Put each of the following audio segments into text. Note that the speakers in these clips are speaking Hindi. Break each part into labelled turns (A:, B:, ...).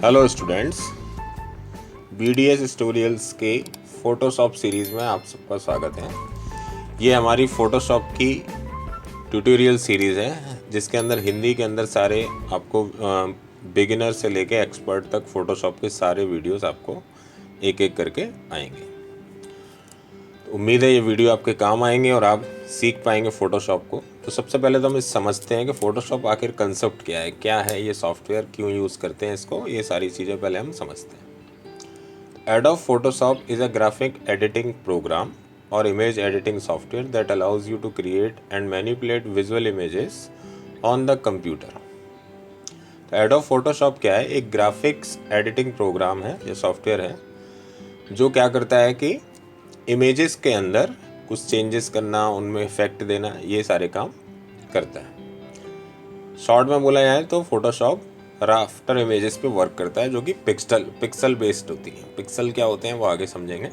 A: हेलो स्टूडेंट्स, BDS ट्यूटोरियल्स के फ़ोटोशॉप सीरीज़ में आप सबका स्वागत है। ये हमारी फ़ोटोशॉप की ट्यूटोरियल सीरीज़ है जिसके अंदर हिंदी के अंदर सारे आपको बिगिनर से लेके एक्सपर्ट तक फ़ोटोशॉप के सारे वीडियोस आपको एक एक करके आएंगे। तो उम्मीद है ये वीडियो आपके काम आएंगे और आप सीख पाएंगे फ़ोटोशॉप को। तो सबसे पहले तो हम इस समझते हैं कि फ़ोटोशॉप आखिर कंसेप्ट क्या है ये सॉफ्टवेयर क्यों यूज़ करते हैं इसको, ये सारी चीज़ें पहले हम समझते हैं। Adobe Photoshop is a graphic editing program और image editing software that allows you to create and manipulate visual images on the computer. तो एडोब फोटोशॉप क्या है? एक ग्राफिक्स एडिटिंग प्रोग्राम है, ये सॉफ्टवेयर है जो क्या करता है कि इमेजेस के अंदर कुछ चेंजेस करना, उनमें इफेक्ट देना, ये सारे काम करता है। शॉर्ट में बोला जाए तो फोटोशॉप राफ्टर इमेजेस पे वर्क करता है जो कि पिक्सल बेस्ड होती है। पिक्सल क्या होते हैं वो आगे समझेंगे।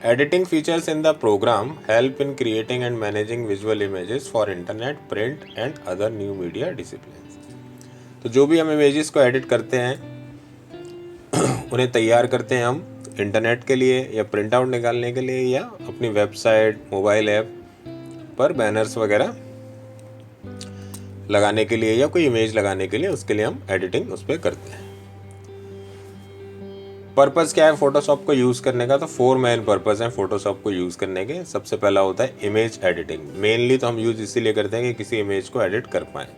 A: Editing features in the program help in creating and managing visual images for internet, print and other new media discipline. तो जो भी हम इमेजेस को एडिट करते हैं उन्हें तैयार करते हैं हम इंटरनेट के लिए या प्रिंट आउट निकालने के लिए या अपनी वेबसाइट, मोबाइल ऐप पर बैनर्स वगैरह लगाने के लिए या कोई इमेज लगाने के लिए, उसके लिए हम एडिटिंग उस पर करते हैं। पर्पज़ क्या है फोटोशॉप को यूज़ करने का? तो 4 मेन पर्पज़ हैं फोटोशॉप को यूज़ करने के। सबसे पहला होता है इमेज एडिटिंग। मेनली तो हम यूज़ इसीलिए करते हैं कि किसी इमेज को एडिट कर पाएँ।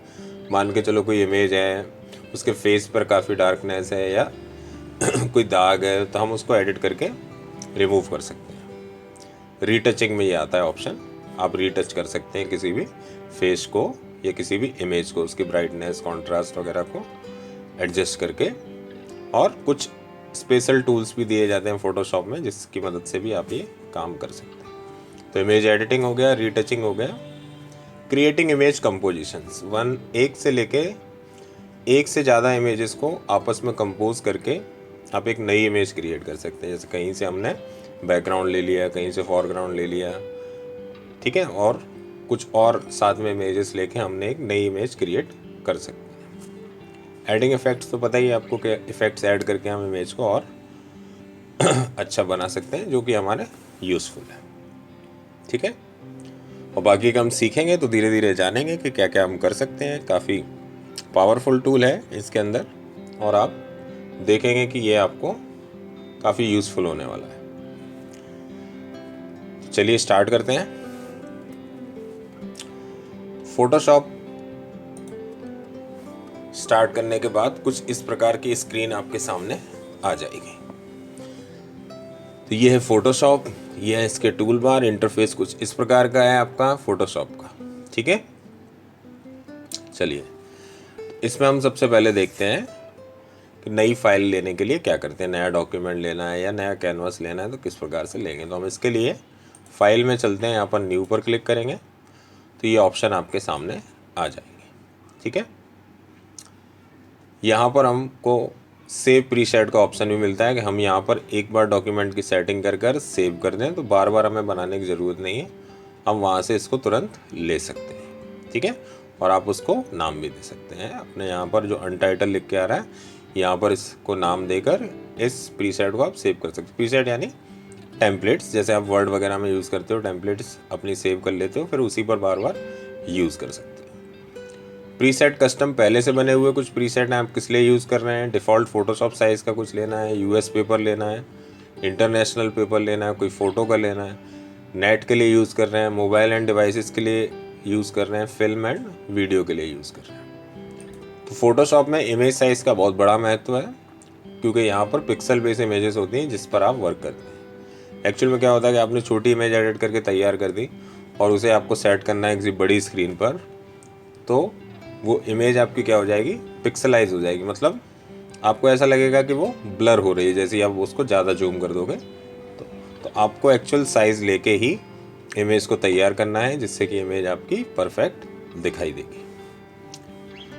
A: मान के चलो कोई इमेज है, उसके फेस पर काफ़ी डार्कनेस है या कोई दाग है, तो हम उसको एडिट करके रिमूव कर सकते हैं। रीटचिंग में ये आता है ऑप्शन, आप रीटच कर सकते हैं किसी भी फेस को या किसी भी इमेज को, उसकी ब्राइटनेस, कॉन्ट्रास्ट वगैरह को एडजस्ट करके। और कुछ स्पेशल टूल्स भी दिए जाते हैं फोटोशॉप में जिसकी मदद से भी आप ये काम कर सकते हैं। तो इमेज एडिटिंग हो गया, रीटचिंग हो गया। क्रिएटिंग इमेज कंपोजिशंस, एक से लेके एक से ज़्यादा इमेजेस को आपस में कंपोज करके आप एक नई इमेज क्रिएट कर सकते हैं। जैसे कहीं से हमने बैकग्राउंड ले लिया, कहीं से फोरग्राउंड ले लिया, ठीक है, और कुछ और साथ में इमेजेस लेके हमने एक नई इमेज क्रिएट कर सकते हैं। एडिंग इफेक्ट्स तो पता ही है आपको कि इफेक्ट्स ऐड करके हम इमेज को और अच्छा बना सकते हैं जो कि हमारे यूज़फुल है, ठीक है। और बाकी का हम सीखेंगे तो धीरे धीरे जानेंगे कि क्या क्या हम कर सकते हैं। काफ़ी पावरफुल टूल है इसके अंदर और आप देखेंगे कि ये आपको काफ़ी यूज़फुल होने वाला है। चलिए स्टार्ट करते हैं। फोटोशॉप स्टार्ट करने के बाद कुछ इस प्रकार की स्क्रीन आपके सामने आ जाएगी। तो ये है फोटोशॉप, ये है इसके टूल बार। इंटरफेस कुछ इस प्रकार का है आपका फोटोशॉप का, ठीक है। चलिए इसमें हम सबसे पहले देखते हैं कि नई फाइल लेने के लिए क्या करते हैं। नया डॉक्यूमेंट लेना है या नया कैनवास लेना है तो किस प्रकार से लेंगे। तो हम इसके लिए फाइल में चलते हैं, यहाँ पर न्यू पर क्लिक करेंगे तो ये ऑप्शन आपके सामने आ जाएंगे, ठीक है। यहाँ पर हमको सेव प्रीसेट का ऑप्शन भी मिलता है कि हम यहाँ पर एक बार डॉक्यूमेंट की सेटिंग कर सेव कर दें तो बार बार हमें बनाने की ज़रूरत नहीं है, हम वहाँ से इसको तुरंत ले सकते हैं, ठीक है। और आप उसको नाम भी दे सकते हैं अपने, यहाँ पर जो अनटाइटल लिख के आ रहा है यहाँ पर इसको नाम देकर इस प्रीसेट को आप सेव कर सकते हैं। प्रीसेट यानी टेम्पलेट्स, जैसे आप वर्ड वगैरह में यूज़ करते हो, टेम्पलेट्स अपनी सेव कर लेते हो, फिर उसी पर बार बार यूज़ कर सकते हो। प्रीसेट कस्टम, पहले से बने हुए कुछ प्रीसेट हैं, आप किस लिए यूज़ कर रहे हैं। डिफ़ॉल्ट फोटोशॉप साइज़ का कुछ लेना है, यूएस पेपर लेना है, इंटरनेशनल पेपर लेना है, कोई फ़ोटो का लेना है, नेट के लिए यूज़ कर रहे हैं, मोबाइल एंड डिवाइसेस के लिए यूज़ कर रहे हैं, फिल्म एंड वीडियो के लिए यूज़ कर रहे हैं। तो फोटोशॉप में इमेज साइज़ का बहुत बड़ा महत्व है क्योंकि यहाँ पर पिक्सल बेस्ड इमेजेस होती हैं जिस पर आप वर्क करते हैं। एक्चुअल में क्या होता है कि आपने छोटी इमेज एडिट करके तैयार कर दी और उसे आपको सेट करना है किसी बड़ी स्क्रीन पर, तो वो इमेज आपकी क्या हो जाएगी, पिक्सलाइज हो जाएगी। मतलब आपको ऐसा लगेगा कि वो ब्लर हो रही है जैसे ही आप उसको ज़्यादा जूम कर दोगे। तो आपको एक्चुअल साइज़ लेके ही इमेज को तैयार करना है जिससे कि इमेज आपकी परफेक्ट दिखाई देगी।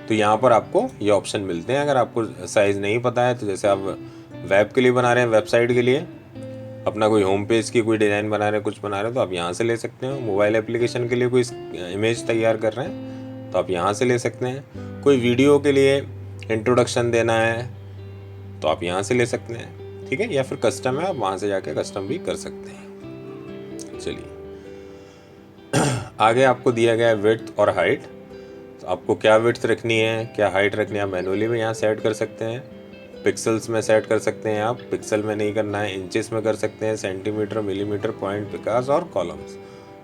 A: तो यहाँ पर आपको ये ऑप्शन मिलते हैं। अगर आपको साइज़ नहीं पता है तो जैसे आप वेब के लिए बना रहे हैं, वेबसाइट के लिए अपना कोई होम पेज की कोई डिज़ाइन बना रहे हैं, कुछ बना रहे हैं, तो आप यहाँ से ले सकते हो। मोबाइल एप्लीकेशन के लिए कोई इमेज तैयार कर रहे हैं तो आप यहाँ से ले सकते हैं। कोई वीडियो के लिए इंट्रोडक्शन देना है तो आप यहाँ से ले सकते हैं, ठीक है, या फिर कस्टम है, आप वहाँ से जाके कस्टम भी कर सकते हैं। चलिए आगे आपको दिया गया है विड्थ और हाइट। तो आपको क्या विड्थ रखनी है, क्या हाइट रखनी है, आप मैनुअली में यहाँ सेट कर सकते हैं, पिक्सल्स में सेट कर सकते हैं, आप पिक्सल में नहीं करना है, इंचेस में कर सकते हैं, सेंटीमीटर, मिलीमीटर, पॉइंट, पिकास और कॉलम्स।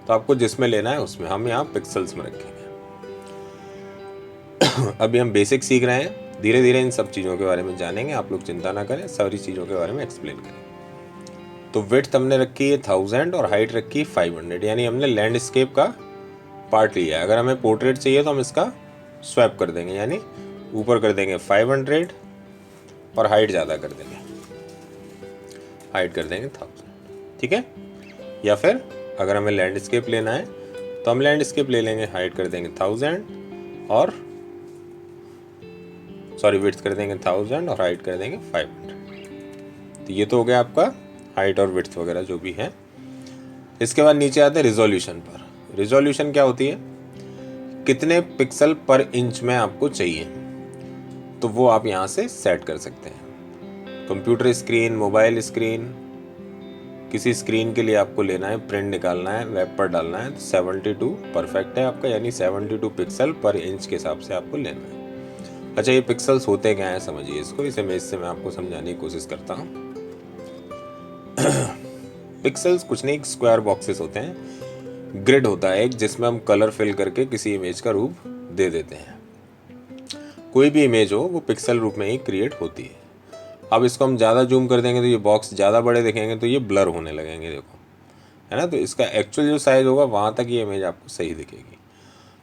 A: तो आपको जिसमें लेना है उसमें, हम यहाँ पिक्सल्स में रखेंगे। अभी हम बेसिक सीख रहे हैं, धीरे धीरे इन सब चीज़ों के बारे में जानेंगे, आप लोग चिंता ना करें, सारी चीज़ों के बारे में एक्सप्लेन करें। तो विड्थ हमने रखी है 1000 और हाइट रखी 500, यानी हमने लैंडस्केप का पार्ट लिया है। अगर हमें पोर्ट्रेट चाहिए तो हम इसका स्वैप कर देंगे, यानी ऊपर कर देंगे 500 और हाइट ज़्यादा कर देंगे, हाइट कर देंगे 1000, ठीक है। या फिर अगर हमें लैंडस्केप लेना है तो हम लैंडस्केप ले लेंगे, हाइट कर देंगे 1000 और विड्थ कर देंगे 1000 और हाइट कर देंगे 500। तो ये तो हो गया आपका हाइट और विड्थ वगैरह जो भी है। इसके बाद नीचे आते हैं रिजोल्यूशन पर। रिजोल्यूशन क्या होती है, कितने पिक्सल पर इंच में आपको चाहिए, तो वो आप यहाँ से सेट कर सकते हैं। कंप्यूटर स्क्रीन, मोबाइल स्क्रीन, किसी स्क्रीन के लिए आपको लेना है, प्रिंट निकालना है, वेब पर डालना है, तो 72 परफेक्ट है आपका, यानी 72 पिक्सल पर इंच के हिसाब से आपको लेना है। अच्छा, ये पिक्सल्स होते क्या हैं समझिए इसको, इस इमेज से मैं आपको समझाने की कोशिश करता हूँ। पिक्सल्स कुछ नहीं, स्क्वायर बॉक्सेस होते हैं, ग्रिड होता है एक, जिसमें हम कलर फिल करके किसी इमेज का रूप दे देते हैं। कोई भी इमेज हो वो पिक्सल रूप में ही क्रिएट होती है। अब इसको हम ज़्यादा जूम कर देंगे तो ये बॉक्स ज़्यादा बड़े दिखेंगे, तो ये ब्लर होने लगेंगे, देखो, है ना। तो इसका एक्चुअल जो साइज़ होगा वहाँ तक ये इमेज आपको सही दिखेगी।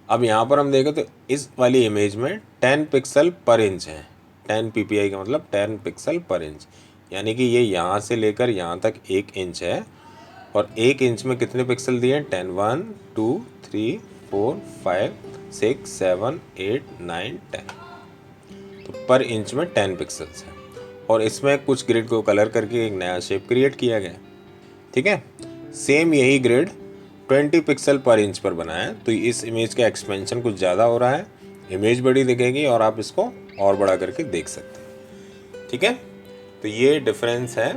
A: अब यहाँ पर हम देखें तो इस वाली इमेज में 10 पिक्सल पर इंच है, 10 ppi का मतलब 10 पिक्सल पर इंच, यानी कि ये यहाँ से लेकर यहाँ तक 1 इंच है। और 1 इंच में कितने पिक्सल दिए हैं, 10, 1, 2, 3, 4, 5, 6, 7, 8, 9, 10। तो पर इंच में 10 पिक्सल्स है, और इसमें कुछ ग्रिड को कलर करके एक नया शेप क्रिएट किया गया, ठीक है। सेम यही ग्रिड 20 पिक्सल पर इंच पर बनाया है, तो इस इमेज का एक्सपेंशन कुछ ज़्यादा हो रहा है, इमेज बड़ी दिखेगी और आप इसको और बड़ा करके देख सकते हैं, ठीक है। तो ये डिफरेंस है,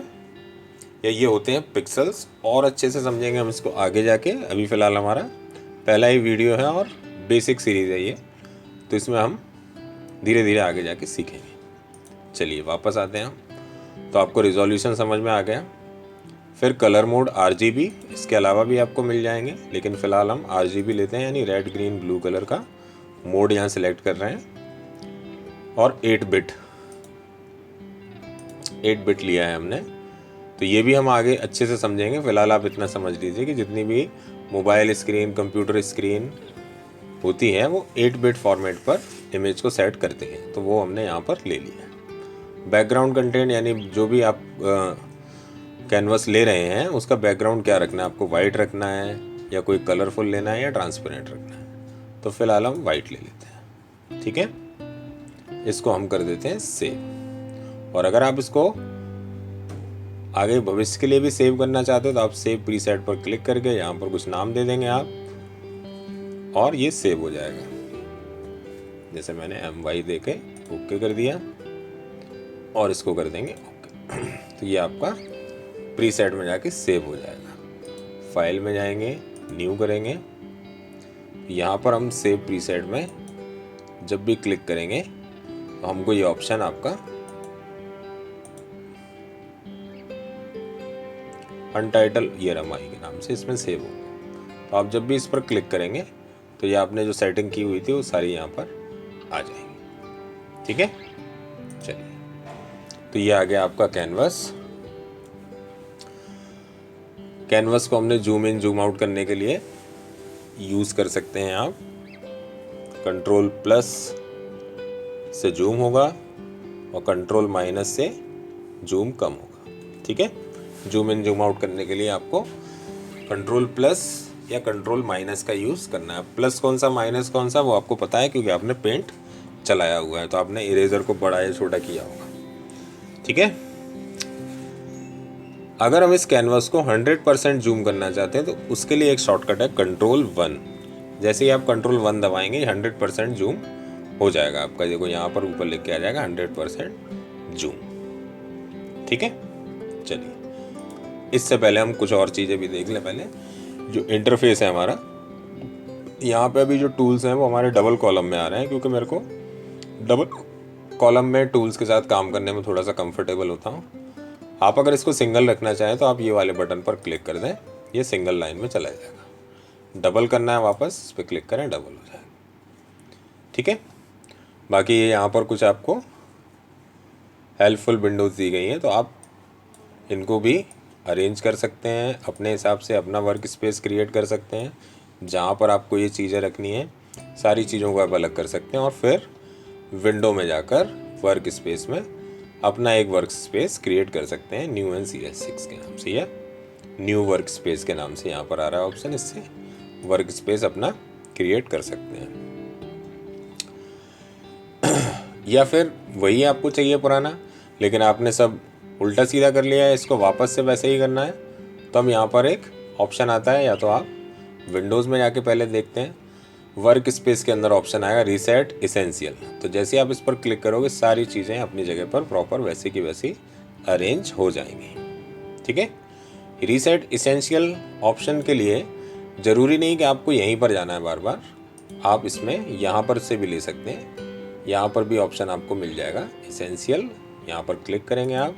A: या ये होते हैं पिक्सल्स। और अच्छे से समझेंगे हम इसको आगे जाके। अभी फ़िलहाल हमारा पहला ही वीडियो है और बेसिक सीरीज़ है ये, तो इसमें हम धीरे धीरे आगे जाके सीखेंगे। चलिए वापस आते हैं हम। तो आपको रिजोल्यूशन समझ में आ गया। फिर कलर मोड RGB, इसके अलावा भी आपको मिल जाएंगे, लेकिन फ़िलहाल हम RGB लेते हैं, यानी रेड ग्रीन ब्लू कलर का मोड यहाँ सेलेक्ट कर रहे हैं। और 8 बिट लिया है हमने, तो ये भी हम आगे अच्छे से समझेंगे। फ़िलहाल आप इतना समझ लीजिए कि जितनी भी मोबाइल स्क्रीन, कंप्यूटर स्क्रीन होती है वो 8 बिट फॉर्मेट पर इमेज को सेट करते हैं, तो वो हमने यहाँ पर ले लिया। बैकग्राउंड कंटेंट, यानी जो भी आप कैनवस ले रहे हैं उसका बैकग्राउंड क्या रखना है, आपको वाइट रखना है या कोई कलरफुल लेना है या ट्रांसपेरेंट रखना है। तो फिलहाल हम वाइट ले लेते हैं, ठीक है। इसको हम कर देते हैं सेव। और अगर आप इसको आगे भविष्य के लिए भी सेव करना चाहते हो तो आप सेव प्रीसेट पर क्लिक करके यहाँ पर कुछ नाम दे देंगे आप, और ये सेव हो जाएगा। जैसे मैंने MY दे के ओके कर दिया और इसको कर देंगे ओके। तो ये आपका प्रीसेट में जाके सेव हो जाएगा। फाइल में जाएंगे, न्यू करेंगे, यहाँ पर हम सेव प्रीसेट में जब भी क्लिक करेंगे तो हमको ये ऑप्शन आपका अनटाइटल ERMI के नाम से इसमें सेव होगा। तो आप जब भी इस पर क्लिक करेंगे तो ये आपने जो सेटिंग की हुई थी वो सारी यहाँ पर आ जाएंगी, ठीक है। चलिए, तो ये आ गया आपका कैनवस। कैनवस को हमने जूम इन जूम आउट करने के लिए यूज़ कर सकते हैं आप। Ctrl+ से जूम होगा और Ctrl- से जूम कम होगा, ठीक है। जूम इन जूम आउट करने के लिए आपको Ctrl+ या Ctrl- का यूज़ करना है। प्लस कौन सा माइनस कौन सा वो आपको पता है, क्योंकि आपने पेंट चलाया हुआ है, तो आपने इरेजर को बड़ा या छोटा किया होगा, ठीक है। अगर हम इस कैनवस को 100% जूम करना चाहते हैं तो उसके लिए एक शॉर्टकट है Ctrl+1। जैसे ही आप Ctrl+1 दबाएंगे 100% जूम हो जाएगा आपका। देखो यहाँ पर ऊपर लिख के आ जाएगा 100% जूम, ठीक है। चलिए, इससे पहले हम कुछ और चीज़ें भी देख लें। पहले जो इंटरफेस है हमारा, यहाँ पे अभी जो टूल्स हैं वो हमारे डबल कॉलम में आ रहे हैं, क्योंकि मेरे को डबल कॉलम में टूल्स के साथ काम करने में थोड़ा सा कंफर्टेबल होता हूँ। आप अगर इसको सिंगल रखना चाहें तो आप ये वाले बटन पर क्लिक कर दें, ये सिंगल लाइन में चला जाएगा। डबल करना है वापस इस पर क्लिक करें, डबल हो जाएगा। ठीक है। बाकी ये यहाँ पर कुछ आपको हेल्पफुल विंडोज़ दी गई हैं, तो आप इनको भी अरेंज कर सकते हैं अपने हिसाब से, अपना वर्क स्पेस क्रिएट कर सकते हैं। जहाँ पर आपको ये चीज़ें रखनी है सारी चीज़ों को आप अलग कर सकते हैं, और फिर विंडो में जाकर वर्क स्पेस में अपना एक वर्क स्पेस क्रिएट कर सकते हैं न्यू एंड CS6 के नाम से, या न्यू वर्क स्पेस के नाम से यहाँ पर आ रहा है ऑप्शन। इससे वर्क स्पेस अपना क्रिएट कर सकते हैं। या फिर वही आपको चाहिए पुराना, लेकिन आपने सब उल्टा सीधा कर लिया है, इसको वापस से वैसे ही करना है, तो हम यहाँ पर एक ऑप्शन आता है, या तो आप विंडोज़ में जाके पहले देखते हैं, वर्क स्पेस के अंदर ऑप्शन आएगा रीसेट इसेंशियल। तो जैसे आप इस पर क्लिक करोगे सारी चीज़ें अपनी जगह पर प्रॉपर वैसे की वैसी अरेंज हो जाएंगी। ठीक है। रीसेट इसेंशियल ऑप्शन के लिए ज़रूरी नहीं कि आपको यहीं पर जाना है बार बार, आप इसमें यहाँ पर से भी ले सकते हैं। यहाँ पर भी ऑप्शन आपको मिल जाएगा इसेंशियल, यहाँ पर क्लिक करेंगे आप,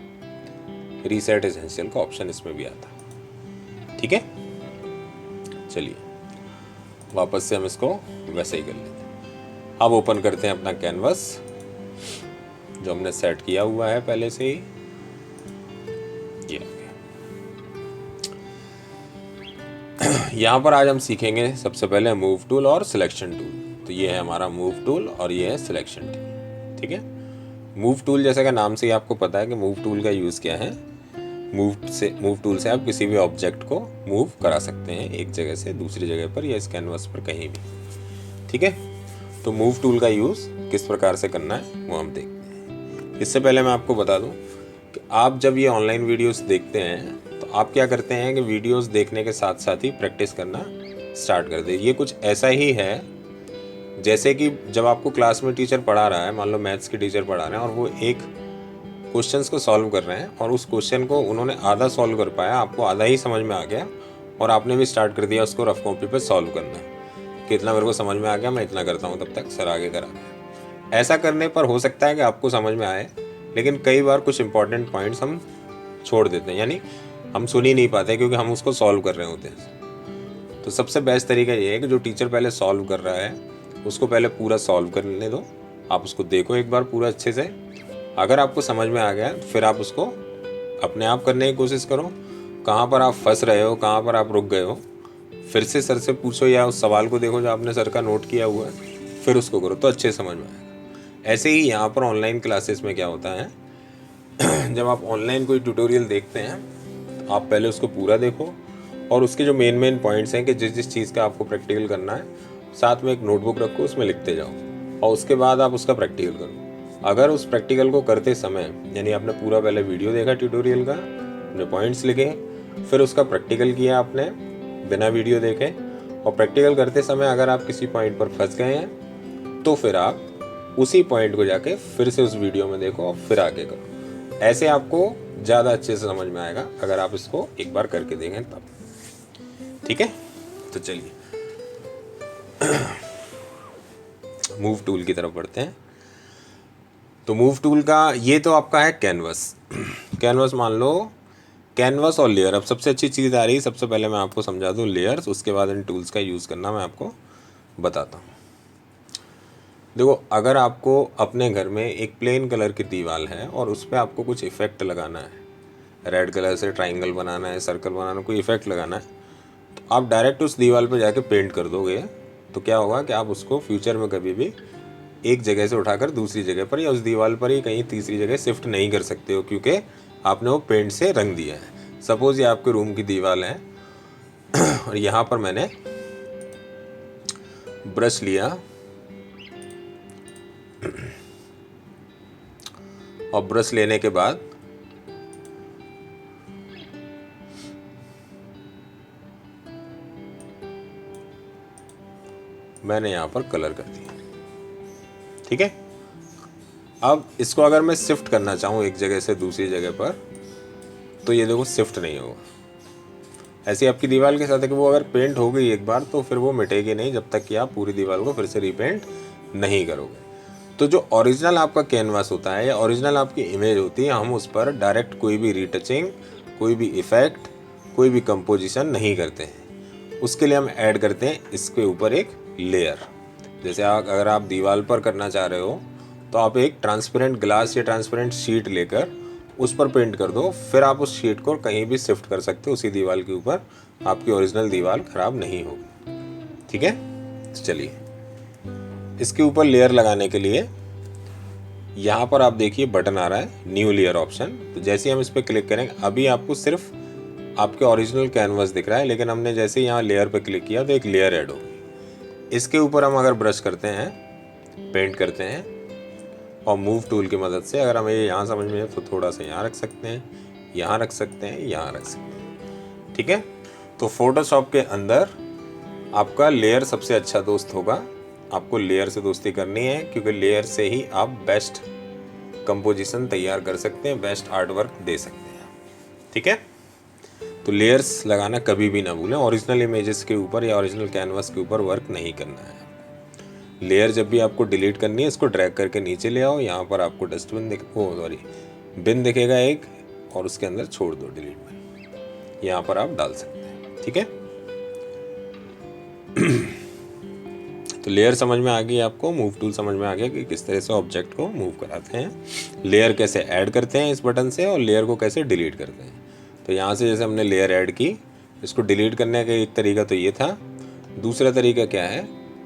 A: रीसेट इसेंशियल का ऑप्शन इसमें भी आता है। ठीक है। चलिए, वापस से हम इसको वैसे ही कर लेते हैं। अब ओपन करते हैं अपना कैनवस जो हमने सेट किया हुआ है पहले से ही। ये यहाँ पर आज हम सीखेंगे सबसे पहले मूव टूल और सिलेक्शन टूल। तो ये है हमारा मूव टूल और ये है सिलेक्शन टूल। ठीक है। मूव टूल जैसे का नाम से ही आपको पता है कि मूव टूल का यूज़ क्या है। मूव टूल से आप किसी भी ऑब्जेक्ट को मूव करा सकते हैं एक जगह से दूसरी जगह पर, या इस कैनवस पर कहीं भी। ठीक है। तो मूव टूल का यूज़ किस प्रकार से करना है वो हम देखते हैं। इससे पहले मैं आपको बता दूं कि आप जब ये ऑनलाइन वीडियोस देखते हैं तो आप क्या करते हैं कि वीडियोस देखने के साथ साथ ही प्रैक्टिस करना स्टार्ट कर दें। ये कुछ ऐसा ही है जैसे कि जब आपको क्लास में टीचर पढ़ा रहा है, मान लो मैथ्स के टीचर पढ़ा रहे हैं और वो एक क्वेश्चंस को सॉल्व कर रहे हैं, और उस क्वेश्चन को उन्होंने आधा सॉल्व कर पाया, आपको आधा ही समझ में आ गया, और आपने भी स्टार्ट कर दिया उसको रफ कॉपी पे सॉल्व करना कि इतना मेरे को समझ में आ गया, मैं इतना करता हूँ, तब तक सर आगे करा रहे। ऐसा करने पर हो सकता है कि आपको समझ में आए, लेकिन कई बार कुछ इंपॉर्टेंट पॉइंट्स हम छोड़ देते हैं, यानी हम सुन ही नहीं पाते क्योंकि हम उसको सॉल्व कर रहे होते हैं। तो सबसे बेस्ट तरीका ये है कि जो टीचर पहले सॉल्व कर रहा है उसको पहले पूरा सॉल्व करने दो, आप उसको देखो एक बार पूरा अच्छे से। अगर आपको समझ में आ गया फिर आप उसको अपने आप करने की कोशिश करो। कहाँ पर आप फंस रहे हो, कहाँ पर आप रुक गए हो, फिर से सर से पूछो, या उस सवाल को देखो जो आपने सर का नोट किया हुआ है, फिर उसको करो तो अच्छे समझ में आएगा। ऐसे ही यहाँ पर ऑनलाइन क्लासेस में क्या होता है, जब आप ऑनलाइन कोई ट्यूटोरियल देखते हैं तो आप पहले उसको पूरा देखो, और उसके जो मेन पॉइंट्स हैं कि जिस जिस चीज़ का आपको प्रैक्टिकल करना है, साथ में एक नोटबुक रखो, उसमें लिखते जाओ, और उसके बाद आप उसका प्रैक्टिकल करो। अगर उस प्रैक्टिकल को करते समय, यानी आपने पूरा पहले वीडियो देखा ट्यूटोरियल का, अपने पॉइंट्स लिखे, फिर उसका प्रैक्टिकल किया आपने बिना वीडियो देखे, और प्रैक्टिकल करते समय अगर आप किसी पॉइंट पर फंस गए हैं तो फिर आप उसी पॉइंट को जाके फिर से उस वीडियो में देखो और फिर आगे करो। ऐसे आपको ज़्यादा अच्छे से समझ में आएगा अगर आप इसको एक बार करके देखें तब। ठीक है। तो चलिए मूव टूल की तरफ बढ़ते हैं। तो मूव टूल का ये तो आपका है कैनवस। कैनवस मान लो, कैनवस और लेयर। अब सबसे अच्छी चीज़ आ रही है, सबसे पहले मैं आपको समझा दूँ लेयर्स, उसके बाद इन टूल्स का यूज़ करना मैं आपको बताता हूँ। देखो, अगर आपको अपने घर में एक प्लेन कलर की दीवार है और उस पर आपको कुछ इफ़ेक्ट लगाना है, रेड कलर से ट्राइंगल बनाना है, सर्कल बनाना, कोई इफ़ेक्ट लगाना है, तो आप डायरेक्ट उस दीवार पर जाके पेंट कर दोगे तो क्या होगा कि आप उसको फ्यूचर में कभी भी एक जगह से उठाकर दूसरी जगह पर या उस दीवार पर ही कहीं तीसरी जगह शिफ्ट नहीं कर सकते हो, क्योंकि आपने वो पेंट से रंग दिया है। सपोज़ ये आपके रूम की दीवार है और यहाँ पर मैंने ब्रश लिया और ब्रश लेने के बाद मैंने यहाँ पर कलर कर दिया। ठीक है। अब इसको अगर मैं शिफ्ट करना चाहूँ एक जगह से दूसरी जगह पर, तो ये देखो शिफ्ट नहीं होगा। ऐसी आपकी दीवार के साथ है कि वो अगर पेंट हो गई एक बार तो फिर वो मिटेगी नहीं जब तक कि आप पूरी दीवार को फिर से रीपेंट नहीं करोगे। तो जो ओरिजिनल आपका कैनवास होता है या ओरिजिनल आपकी इमेज होती है, हम उस पर डायरेक्ट कोई भी रीटचिंग, कोई भी इफ़ेक्ट, कोई भी कंपोजिशन नहीं करते हैं। उसके लिए हम ऐड करते हैं इसके ऊपर एक लेयर। जैसे अगर आप दीवार पर करना चाह रहे हो तो आप एक ट्रांसपेरेंट ग्लास या ट्रांसपेरेंट शीट लेकर उस पर पेंट कर दो, फिर आप उस शीट को कहीं भी शिफ्ट कर सकते हो उसी दीवार के ऊपर, आपकी ओरिजिनल दीवार खराब नहीं होगी। ठीक है, चलिए इसके ऊपर लेयर लगाने के लिए यहाँ पर आप देखिए बटन आ रहा है न्यू लेयर ऑप्शन। तो जैसे ही हम इस पर क्लिक करेंगे अभी आपको सिर्फ आपके ओरिजिनल कैनवास दिख रहा है, लेकिन हमने जैसे यहाँ लेयर पर क्लिक किया तो एक लेयर ऐड होगी। इसके ऊपर हम अगर ब्रश करते हैं, पेंट करते हैं और मूव टूल की मदद से, अगर हमें यहाँ समझ में आए तो थोड़ा सा यहाँ रख सकते हैं, यहाँ रख सकते हैं, यहाँ रख सकते हैं। ठीक है, तो फोटोशॉप के अंदर आपका लेयर सबसे अच्छा दोस्त होगा। आपको लेयर से दोस्ती करनी है क्योंकि लेयर से ही आप बेस्ट कंपोजिशन तैयार कर सकते हैं, बेस्ट आर्ट वर्क दे सकते हैं। ठीक है, तो लेयर्स लगाना कभी भी ना भूलें। ओरिजिनल इमेजेस के ऊपर या ओरिजिनल कैनवास के ऊपर वर्क नहीं करना है। लेयर जब भी आपको डिलीट करनी है इसको ड्रैग करके नीचे ले आओ। यहाँ पर आपको डस्टबिन बिन दिखेगा एक, और उसके अंदर छोड़ दो डिलीट में, यहाँ पर आप डाल सकते हैं। ठीक है, तो लेयर समझ में आ गई आपको, मूव टूल समझ में आ गया कि किस तरह से ऑब्जेक्ट को मूव कराते हैं, लेयर कैसे ऐड करते हैं इस बटन से, और लेयर को कैसे डिलीट करते हैं। तो यहाँ से जैसे हमने लेयर ऐड की, इसको डिलीट करने का एक तरीका तो ये था। दूसरा तरीका क्या है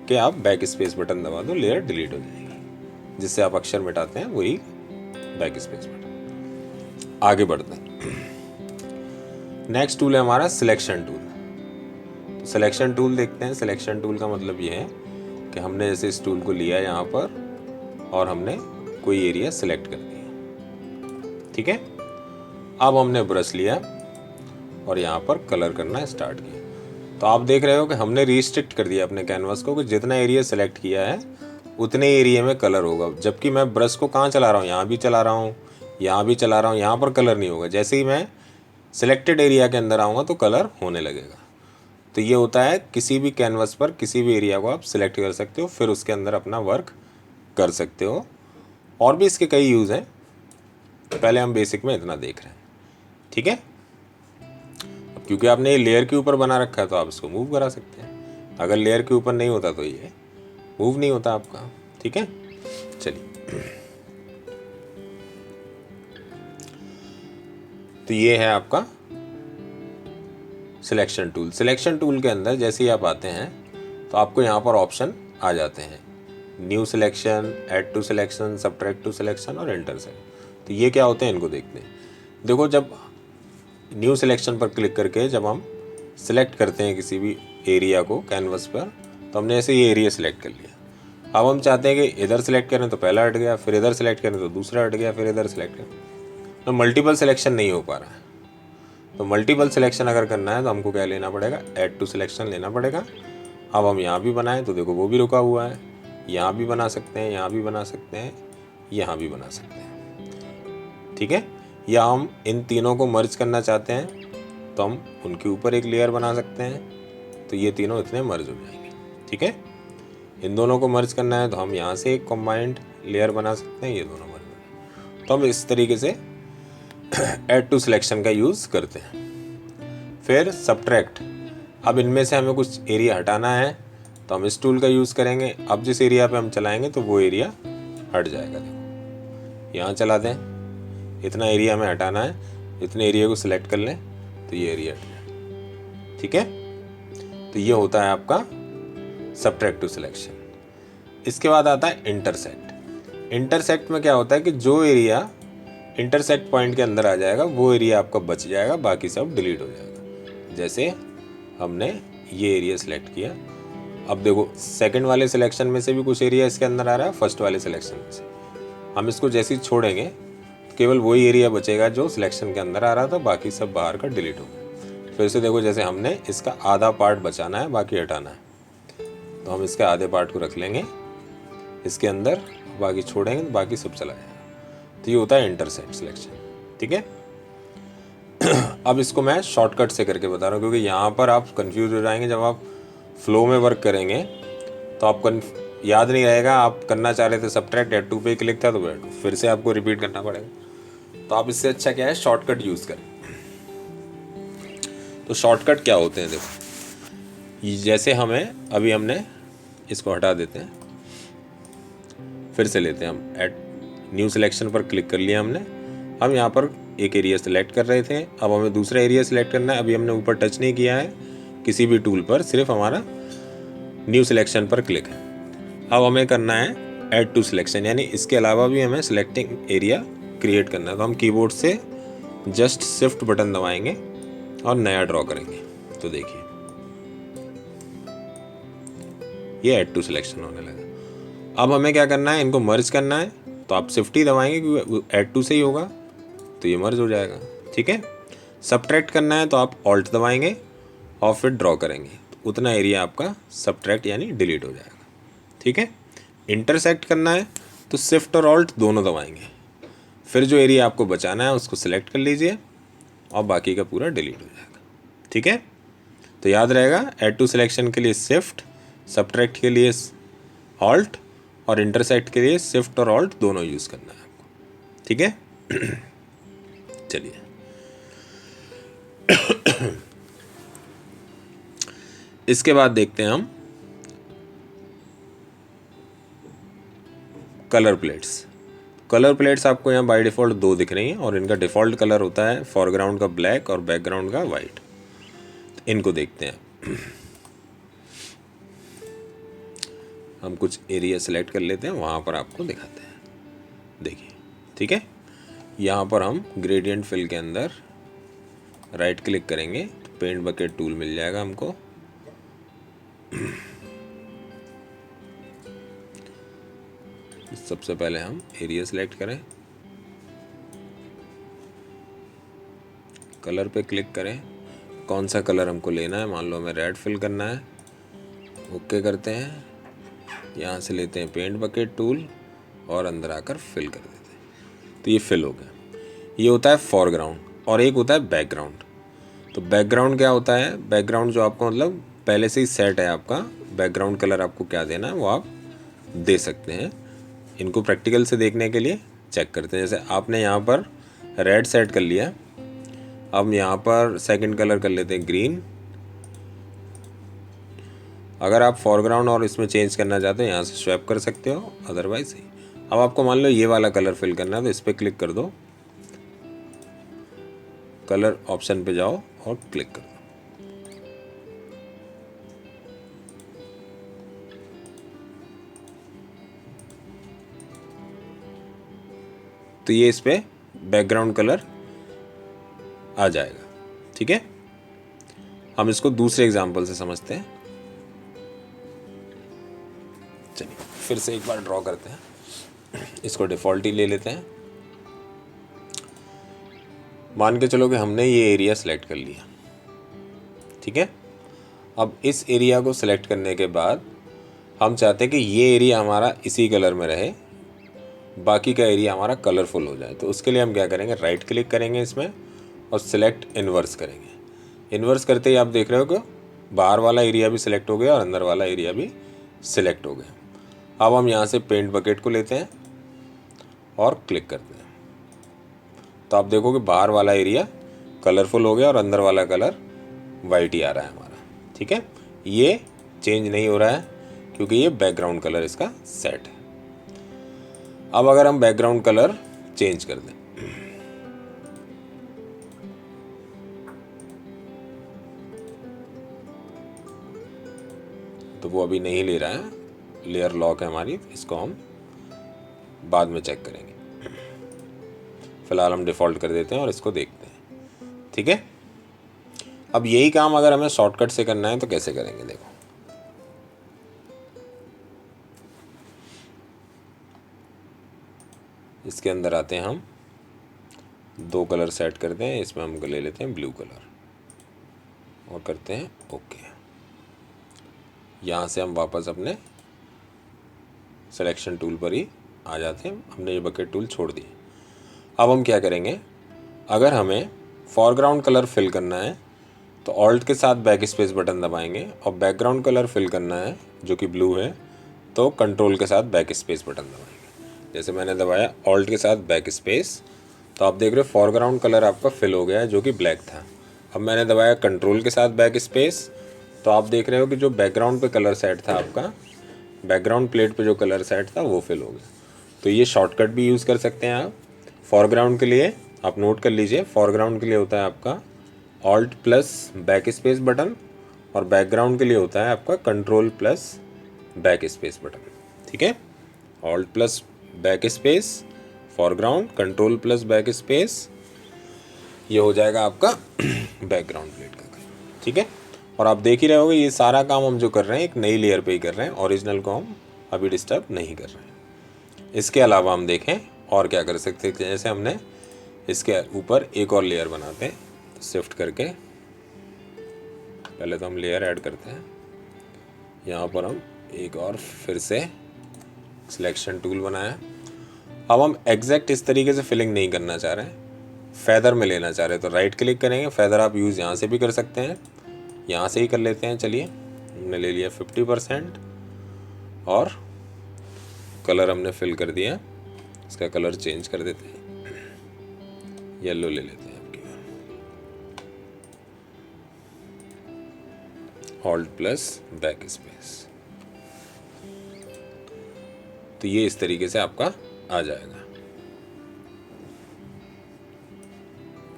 A: कि आप बैक स्पेस बटन दबा दो, लेयर डिलीट हो जाएगी। जिससे आप अक्षर मिटाते हैं वही बैक स्पेस बटन। आगे बढ़ते हैं, नेक्स्ट टूल है हमारा सिलेक्शन टूल। तो सिलेक्शन टूल देखते हैं। सिलेक्शन टूल का मतलब ये है कि हमने जैसे इस टूल को लिया यहाँ पर और हमने कोई एरिया सिलेक्ट कर दिया। ठीक है, अब हमने ब्रश लिया और यहाँ पर कलर करना स्टार्ट किया। तो आप देख रहे हो कि हमने रिस्ट्रिक्ट कर दिया अपने कैनवास को कि जितना एरिया सेलेक्ट किया है उतने एरिया में कलर होगा। जबकि मैं ब्रश को कहाँ चला रहा हूँ, यहाँ भी चला रहा हूँ, यहाँ भी चला रहा हूँ, यहाँ पर कलर नहीं होगा। जैसे ही मैं सिलेक्टेड एरिया के अंदर आऊँगा तो कलर होने लगेगा। तो ये होता है, किसी भी कैनवास पर किसी भी एरिया को आप सिलेक्ट कर सकते हो, फिर उसके अंदर अपना वर्क कर सकते हो। और भी इसके कई यूज़ हैं, पहले हम बेसिक में इतना देख रहे हैं। ठीक है, अब क्योंकि आपने ये लेयर के ऊपर बना रखा है तो आप इसको मूव करा सकते हैं। अगर लेयर के ऊपर नहीं होता तो ये मूव नहीं होता आपका। ठीक है, चलिए तो ये है आपका सिलेक्शन टूल। सिलेक्शन टूल के अंदर जैसे ही आप आते हैं तो आपको यहाँ पर ऑप्शन आ जाते हैं, new selection, add to selection, subtract to selection और इंटरसेक्ट। तो ये क्या होते हैं इनको देखते हैं। देखो, जब न्यू सिलेक्शन पर क्लिक करके जब हम सिलेक्ट करते हैं किसी भी एरिया को कैनवस पर, तो हमने ऐसे ये एरिया सिलेक्ट कर लिया। अब हम चाहते हैं कि इधर सेलेक्ट करें तो पहला हट गया, फिर इधर सेलेक्ट करें तो दूसरा हट गया, फिर इधर सेलेक्ट करें तो मल्टीपल सिलेक्शन नहीं हो पा रहा है। तो मल्टीपल सिलेक्शन अगर करना है तो हमको क्या लेना पड़ेगा, ऐड टू सिलेक्शन लेना पड़ेगा। अब हम यहाँ भी बनाएं तो देखो वो भी रुका हुआ है, यहाँ भी बना सकते हैं, यहाँ भी बना सकते हैं, यहाँ भी बना सकते हैं। ठीक है, या हम इन तीनों को मर्ज करना चाहते हैं तो हम उनके ऊपर एक लेयर बना सकते हैं, तो ये तीनों इतने मर्ज हो जाएंगे। ठीक है, इन दोनों को मर्ज करना है तो हम यहाँ से एक कंबाइंड लेयर बना सकते हैं, ये दोनों मर्ज हो जाएंगे। तो हम इस तरीके से ऐड टू सिलेक्शन का यूज़ करते हैं। फिर सब्ट्रैक्ट, अब इनमें से हमें कुछ एरिया हटाना है तो हम इस टूल का यूज़ करेंगे। अब जिस एरिया पे हम चलाएंगे तो वो एरिया हट जाएगा। देखो यहाँ चला दें, इतना एरिया हमें हटाना है, इतने एरिया को सिलेक्ट कर लें तो ये एरिया हट जाए। ठीक है, तो ये होता है आपका सब्ट्रैक्ट टू सिलेक्शन। इसके बाद आता है इंटरसेक्ट। इंटरसेक्ट में क्या होता है कि जो एरिया इंटरसेक्ट पॉइंट के अंदर आ जाएगा वो एरिया आपका बच जाएगा, बाकी सब डिलीट हो जाएगा। जैसे हमने ये एरिया सिलेक्ट किया, अब देखो सेकंड वाले सिलेक्शन में से भी कुछ एरिया इसके अंदर आ रहा है, फर्स्ट वाले सिलेक्शन में से। हम इसको जैसे ही छोड़ेंगे तो केवल वही एरिया बचेगा जो सिलेक्शन के अंदर आ रहा था, बाकी सब बाहर का डिलीट हो गया। फिर से देखो, जैसे हमने इसका आधा पार्ट बचाना है, बाकी हटाना है, तो हम इसके आधे पार्ट को रख लेंगे इसके अंदर, बाकी छोड़ेंगे तो बाकी सब चला जाएगा। तो ये होता है इंटरसेक्ट सिलेक्शन। ठीक है, अब इसको मैं शॉर्टकट से करके बता रहा हूँ, क्योंकि यहाँ पर आप कंफ्यूज हो जाएंगे। जब आप फ्लो में वर्क करेंगे तो आप याद नहीं रहेगा। आप करना चाह रहे थे सब्ट्रैक्ट, ऐड टू पे क्लिक था तो फिर से आपको रिपीट करना पड़ेगा। तो आप इससे अच्छा क्या है, शॉर्टकट यूज़ करें। तो शॉर्टकट क्या होते हैं, देखो जैसे हमें अभी हमने इसको हटा देते हैं, फिर से लेते हैं हम ऐड न्यू सिलेक्शन पर क्लिक कर लिया हमने। हम यहाँ पर एक एरिया सेलेक्ट कर रहे थे, अब हमें दूसरा एरिया सेलेक्ट करना है। अभी हमने ऊपर टच नहीं किया है किसी भी टूल पर, सिर्फ हमारा न्यू सिलेक्शन पर क्लिक है। अब हमें करना है ऐड टू सिलेक्शन, यानी इसके अलावा भी हमें सिलेक्टिंग एरिया क्रिएट करना है। तो हम कीबोर्ड से जस्ट शिफ्ट बटन दबाएंगे और नया ड्रॉ करेंगे। तो देखिए ये ऐड टू सिलेक्शन होने लगा। अब हमें क्या करना है, इनको मर्ज करना है। तो आप शिफ्ट ही दबाएंगे क्योंकि ऐड टू से ही होगा, तो ये मर्ज हो जाएगा। ठीक है। सब्ट्रैक्ट करना है तो आप ऑल्ट दबाएंगे और फिर ड्रॉ करेंगे, तो उतना एरिया आपका सब्ट्रैक्ट यानी डिलीट हो जाएगा। ठीक है। इंटरसेक्ट करना है तो शिफ्ट और ऑल्ट दोनों दबाएंगे, फिर जो एरिया आपको बचाना है उसको सिलेक्ट कर लीजिए और बाकी का पूरा डिलीट हो जाएगा। ठीक है। तो याद रहेगा, ऐड टू सिलेक्शन के लिए शिफ्ट, सब्ट्रैक्ट के लिए ऑल्ट और इंटरसेक्ट के लिए शिफ्ट और ऑल्ट दोनों यूज़ करना है आपको। ठीक है। चलिए इसके बाद देखते हैं हम कलर प्लेट्स। कलर प्लेट्स आपको यहाँ बाय डिफ़ॉल्ट 2 दिख रही हैं और इनका डिफ़ॉल्ट कलर होता है फॉरग्राउंड का ब्लैक और बैकग्राउंड का वाइट। इनको देखते हैं। हम कुछ एरिया सेलेक्ट कर लेते हैं, वहाँ पर आपको दिखाते हैं। देखिए ठीक है। यहाँ पर हम ग्रेडियंट फिल के अंदर राइट क्लिक करेंगे तो पेंट बकेट टूल मिल जाएगा हमको। सबसे पहले हम एरिया सेलेक्ट करें, कलर पे क्लिक करें, कौन सा कलर हमको लेना है, मान लो हमें रेड फिल करना है, ओके करते हैं। यहाँ से लेते हैं पेंट बकेट टूल और अंदर आकर फिल कर देते हैं, तो ये फिल हो गया। ये होता है फॉरग्राउंड और एक होता है बैकग्राउंड। तो बैकग्राउंड क्या होता है, बैकग्राउंड जो आपको मतलब पहले से ही सेट है आपका, बैकग्राउंड कलर आपको क्या देना है वो आप दे सकते हैं। इनको प्रैक्टिकल से देखने के लिए चेक करते हैं। जैसे आपने यहाँ पर रेड सेट कर लिया, अब यहाँ पर सेकंड कलर कर लेते हैं ग्रीन। अगर आप फॉरग्राउंड और इसमें चेंज करना चाहते हो यहाँ से स्वैप कर सकते हो, अदरवाइज ही। अब आपको मान लो ये वाला कलर फिल करना है तो इस पर क्लिक कर दो, कलर ऑप्शन पे जाओ और क्लिक कर दो। तो ये इस पे बैकग्राउंड कलर आ जाएगा। ठीक है। हम इसको दूसरे एग्जांपल से समझते हैं। चलिए फिर से एक बार ड्रॉ करते हैं, इसको डिफ़ॉल्ट ही ले लेते हैं। मान के चलो कि हमने ये एरिया सेलेक्ट कर लिया। ठीक है। अब इस एरिया को सेलेक्ट करने के बाद हम चाहते हैं कि ये एरिया हमारा इसी कलर में रहे, बाकी का एरिया हमारा कलरफुल हो जाए। तो उसके लिए हम क्या करेंगे, राइट क्लिक करेंगे इसमें और सिलेक्ट इन्वर्स करेंगे। इन्वर्स करते ही आप देख रहे हो कि बाहर वाला एरिया भी सिलेक्ट हो गया और अंदर वाला एरिया भी सिलेक्ट हो गया। अब हम यहाँ से पेंट बकेट को लेते हैं और क्लिक करते हैं, तो आप देखो कि बाहर वाला एरिया कलरफुल हो गया और अंदर वाला कलर वाइट ही आ रहा है हमारा। ठीक है। ये चेंज नहीं हो रहा है क्योंकि ये बैकग्राउंड कलर इसका सेट है। अब अगर हम बैकग्राउंड कलर चेंज कर दें, तो वो अभी नहीं ले रहा है, लेयर लॉक है हमारी, इसको हम बाद में चेक करेंगे। फिलहाल हम डिफ़ॉल्ट कर देते हैं और इसको देखते हैं। ठीक है। अब यही काम अगर हमें शॉर्टकट से करना है तो कैसे करेंगे, देखो इसके अंदर आते हैं, हम 2 कलर सेट करते हैं, इसमें हम ले लेते हैं ब्लू कलर और करते हैं ओके। यहाँ से हम वापस अपने सिलेक्शन टूल पर ही आ जाते हैं, हमने ये बकेट टूल छोड़ दिए। अब हम क्या करेंगे, अगर हमें फॉरग्राउंड कलर फिल करना है तो ऑल्ट के साथ बैक स्पेस बटन दबाएंगे, और बैकग्राउंड कलर फिल करना है जो कि ब्लू है तो कंट्रोल के साथ बैक स्पेस बटन दबाएंगे। जैसे मैंने दबाया ऑल्ट के साथ बैक स्पेस, तो आप देख रहे हो फॉरग्राउंड कलर आपका फिल हो गया है जो कि ब्लैक था। अब मैंने दबाया कंट्रोल के साथ बैक स्पेस, तो आप देख रहे हो कि जो बैकग्राउंड पे कलर सेट था आपका, बैकग्राउंड प्लेट पे जो कलर सेट था वो फिल हो गया। तो ये शॉर्टकट भी यूज़ कर सकते हैं आप। फॉरग्राउंड के लिए आप नोट कर लीजिए, फॉरग्राउंड के लिए होता है आपका alt plus back space button, और बैकग्राउंड के लिए होता है आपका control plus back space button. ठीक है, alt plus back space, foreground, control plus back space, ये हो जाएगा आपका बैकग्राउंड प्लेट का कलर। ठीक है, और आप देख ही रहे होगे ये सारा काम हम जो कर रहे हैं एक नई लेयर पे ही कर रहे हैं, ओरिजिनल को हम अभी डिस्टर्ब नहीं कर रहे हैं। इसके अलावा हम देखें और क्या कर सकते हैं, जैसे हमने इसके ऊपर एक और लेयर बनाते हैं, तो शिफ्ट करके पहले तो हम लेयर ऐड करते हैं, यहाँ पर हम एक और फिर से सिलेक्शन टूल बनाया। अब हम एग्जैक्ट इस तरीके से फिलिंग नहीं करना चाह रहे हैं, फैदर में लेना चाह रहे हैं, तो राइट क्लिक करेंगे। फैदर आप यूज़ यहाँ से भी कर सकते हैं, यहाँ से ही कर लेते हैं। चलिए, हमने ले लिया 50% और कलर हमने फिल कर दिया। इसका कलर चेंज कर देते हैं, येलो ले लेते हैं आपकी, ऑल्ट प्लस बैक स्पेस। तो ये इस तरीके से आपका आ जाएगा।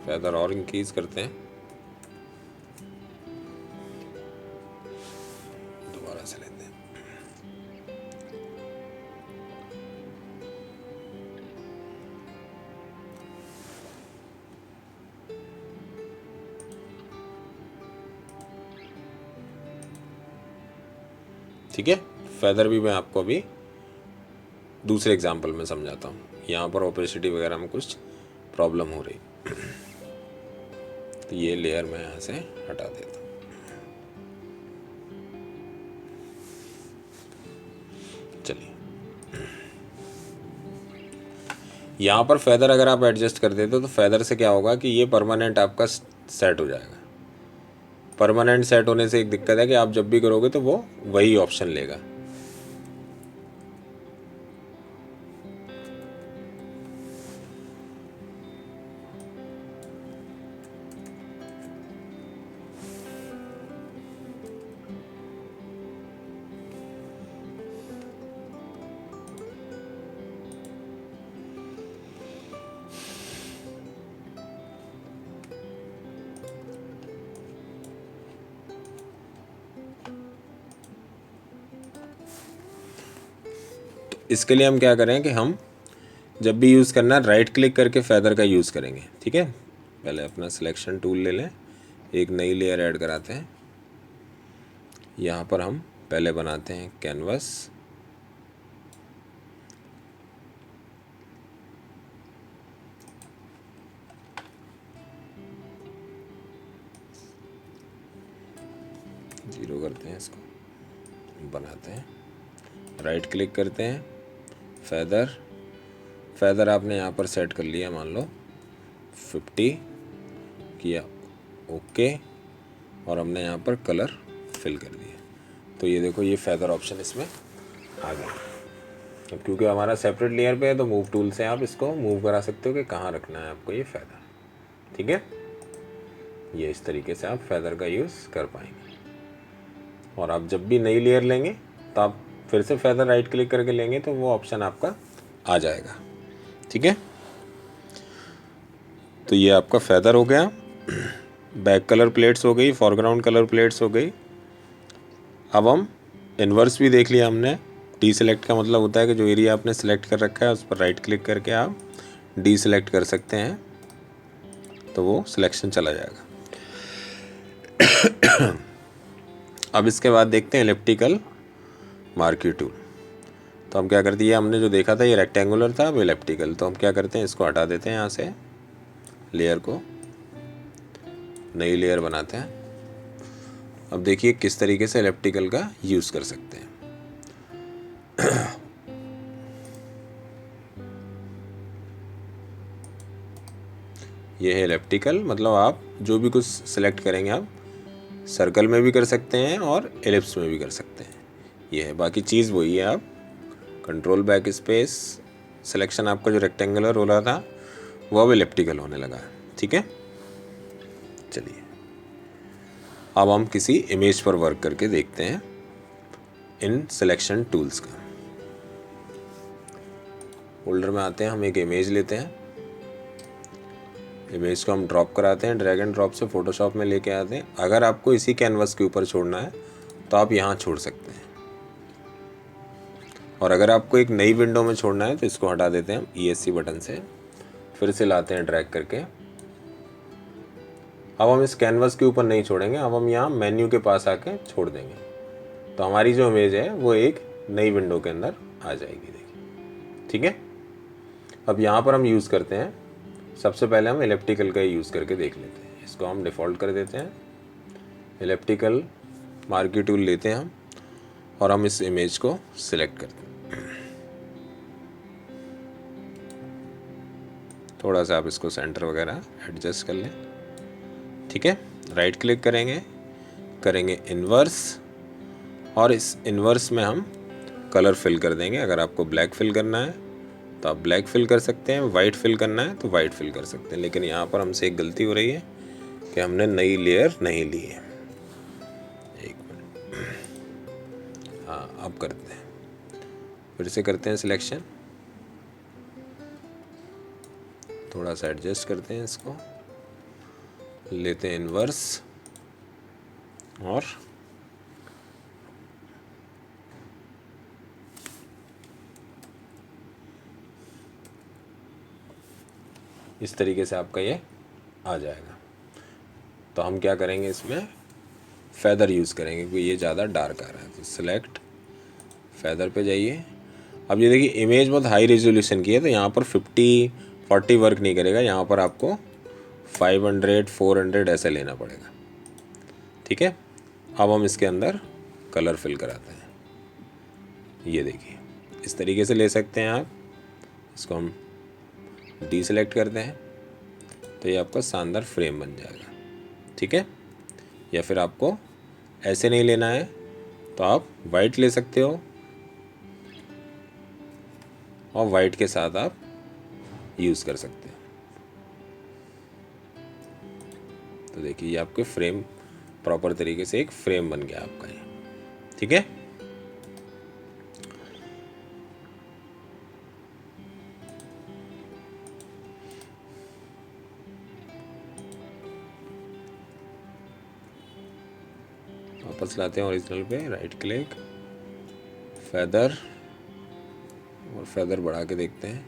A: फैदर और इंक्रीज करते हैं, दोबारा से लेते हैं। ठीक है, फैदर भी मैं आपको अभी दूसरे एग्जांपल में समझाता हूँ। यहाँ पर ओपेसिटी वगैरह में कुछ प्रॉब्लम हो रही, तो ये लेयर मैं यहाँ से हटा देता हूँ। चलिए, यहाँ पर फैदर अगर आप एडजस्ट कर देते हो तो फैदर से क्या होगा कि ये परमानेंट आपका सेट हो जाएगा। परमानेंट सेट होने से एक दिक्कत है कि आप जब भी करोगे तो वो वही ऑप्शन लेगा। इसके लिए हम क्या करें कि हम जब भी यूज़ करना है राइट क्लिक करके फैदर का यूज़ करेंगे। ठीक है, पहले अपना सिलेक्शन टूल ले लें, एक नई लेयर ऐड कराते हैं। यहाँ पर हम पहले बनाते हैं कैनवस, जीरो करते हैं, इसको बनाते हैं, राइट क्लिक करते हैं, फैदर आपने यहाँ पर सेट कर लिया, मान लो 50 किया, ओके, और हमने यहाँ पर कलर फिल कर दिया। तो ये देखो ये फैदर ऑप्शन इसमें आ गया। अब क्योंकि हमारा सेपरेट लेयर पे है तो मूव टूल से आप इसको मूव करा सकते हो कि कहाँ रखना है आपको ये फैदर। ठीक है, ये इस तरीके से आप फैदर का यूज़ कर पाएंगे। और आप जब भी नई लेयर लेंगे तो आप फिर से फैदर राइट क्लिक करके लेंगे तो वो ऑप्शन आपका आ जाएगा। ठीक है, तो ये आपका फैदर हो गया, बैक कलर प्लेट्स हो गई, फॉरग्राउंड कलर प्लेट्स हो गई। अब हम इन्वर्स भी देख लिया हमने। डी सेलेक्ट का मतलब होता है कि जो एरिया आपने सेलेक्ट कर रखा है उस पर राइट क्लिक करके आप डी सेलेक्ट कर सकते हैं, तो वो सिलेक्शन चला जाएगा। अब इसके बाद देखते हैं एलिप्टिकल मार्क्यू टूल। तो हम क्या करते हैं, हमने जो देखा था ये रेक्टेंगुलर था, अब एलिप्टिकल। तो हम क्या करते हैं, इसको हटा देते हैं यहाँ से, लेयर को नई लेयर बनाते हैं। अब देखिए किस तरीके से एलिप्टिकल का यूज़ कर सकते हैं। ये है इलिप्टिकल, मतलब आप जो भी कुछ सेलेक्ट करेंगे आप सर्कल में भी कर सकते हैं और एलिप्स में भी कर सकते हैं। ये है, बाकी चीज़ वही है। आप कंट्रोल बैक स्पेस सिलेक्शन आपका जो रेक्टेंगुलर हो रहा था वो अब इलिप्टिकल होने लगा है। ठीक है, चलिए अब हम किसी इमेज पर वर्क करके देखते हैं इन सिलेक्शन टूल्स का। फोल्डर में आते हैं, हम एक इमेज लेते हैं, इमेज को हम ड्रॉप कराते हैं, ड्रैग एंड ड्रॉप से फोटोशॉप में लेके आते हैं। अगर आपको इसी कैनवस के ऊपर छोड़ना है तो आप यहाँ छोड़ सकते हैं, और अगर आपको एक नई विंडो में छोड़ना है तो इसको हटा देते हैं हम ESC बटन से, फिर से लाते हैं ड्रैग करके। अब हम इस कैनवस के ऊपर नहीं छोड़ेंगे, अब हम यहाँ मेन्यू के पास आके छोड़ देंगे, तो हमारी जो इमेज है वो एक नई विंडो के अंदर आ जाएगी। देखिए, ठीक है। अब यहाँ पर हम यूज़ करते हैं, सबसे पहले हम इलिप्टिकल का यूज़ करके देख लेते हैं। इसको हम डिफ़ॉल्ट कर देते हैं, इलिप्टिकल मार्की टूल लेते हैं हम, और हम इस इमेज को सिलेक्ट करते हैं। थोड़ा सा आप इसको सेंटर वगैरह एडजस्ट कर लें। ठीक है, राइट क्लिक करेंगे, करेंगे इन्वर्स, और इस इन्वर्स में हम कलर फिल कर देंगे। अगर आपको ब्लैक फिल करना है तो आप ब्लैक फिल कर सकते हैं, वाइट फिल करना है तो वाइट फिल कर सकते हैं। लेकिन यहाँ पर हमसे एक गलती हो रही है कि हमने नई लेयर नहीं ली है। एक मिनट, हाँ अब करते हैं, फिर से करते हैं सिलेक्शन, थोड़ा सा एडजस्ट करते हैं इसको, लेते हैं इन्वर्स, और इस तरीके से आपका ये आ जाएगा। तो हम क्या करेंगे, इसमें फेदर यूज़ करेंगे क्योंकि ये ज़्यादा डार्क आ रहा है। तो सिलेक्ट, फेदर पे जाइए। अब ये देखिए इमेज बहुत हाई रेजोल्यूशन की है, तो यहाँ पर 50-40 वर्क नहीं करेगा, यहाँ पर आपको 500-400 ऐसे लेना पड़ेगा। ठीक है, अब हम इसके अंदर कलर फिल कराते हैं। ये देखिए इस तरीके से ले सकते हैं आप। इसको हम डीसेलेक्ट करते हैं तो ये आपका शानदार फ्रेम बन जाएगा। ठीक है, या फिर आपको ऐसे नहीं लेना है तो आप वाइट ले सकते हो, और वाइट के साथ आप यूज़ कर सकते हैं। तो देखिए ये आपके फ्रेम प्रॉपर तरीके से एक फ्रेम बन गया आपका ये। ठीक है, वापस लाते हैं ओरिजिनल पे, राइट क्लिक, फेदर, और फेदर बढ़ा के देखते हैं।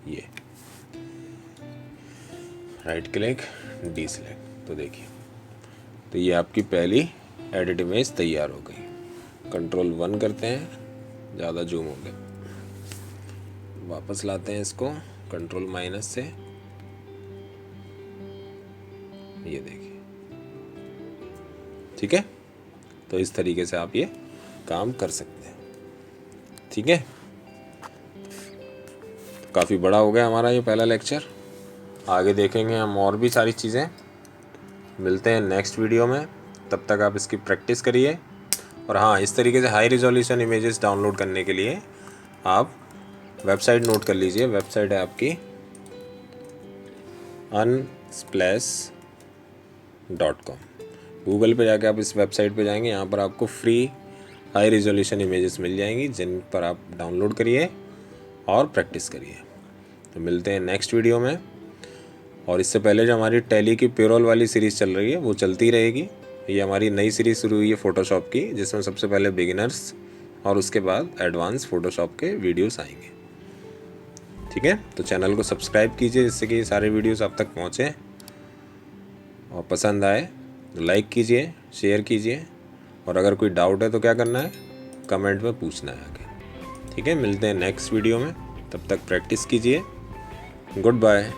A: ये राइट क्लिक, डीसेलेक्ट, तो देखिए तो ये आपकी पहली एडिट इमेज तैयार हो गई। कंट्रोल 1 करते हैं, ज़्यादा जूम हो गया, वापस लाते हैं इसको कंट्रोल माइनस से। ये देखिए, ठीक है। तो इस तरीके से आप ये काम कर सकते हैं। ठीक है, काफ़ी बड़ा हो गया हमारा ये पहला लेक्चर। आगे देखेंगे हम और भी सारी चीज़ें। मिलते हैं नेक्स्ट वीडियो में, तब तक आप इसकी प्रैक्टिस करिए। और हाँ, इस तरीके से हाई रिजोल्यूशन इमेजेस डाउनलोड करने के लिए आप वेबसाइट नोट कर लीजिए। वेबसाइट है आपकी unsplash.com। गूगल पे जाके आप इस वेबसाइट पे जाएंगे, यहाँ पर आपको फ्री हाई रिजोल्यूशन इमेजेस मिल जाएंगी, जिन पर आप डाउनलोड करिए और प्रैक्टिस करिए। तो मिलते हैं नेक्स्ट वीडियो में। और इससे पहले जो हमारी टैली की पेरोल वाली सीरीज़ चल रही है वो चलती रहेगी। ये हमारी नई सीरीज़ शुरू हुई है फ़ोटोशॉप की, जिसमें सबसे पहले बिगिनर्स और उसके बाद एडवांस फ़ोटोशॉप के वीडियोस आएंगे। ठीक है, तो चैनल को सब्सक्राइब कीजिए जिससे कि ये सारे वीडियोस आप तक पहुँचें, और पसंद आए लाइक कीजिए, शेयर कीजिए, और अगर कोई डाउट है तो क्या करना है, कमेंट में पूछना है आगे। ठीक है, मिलते हैं नेक्स्ट वीडियो में, तब तक प्रैक्टिस कीजिए। Good bye.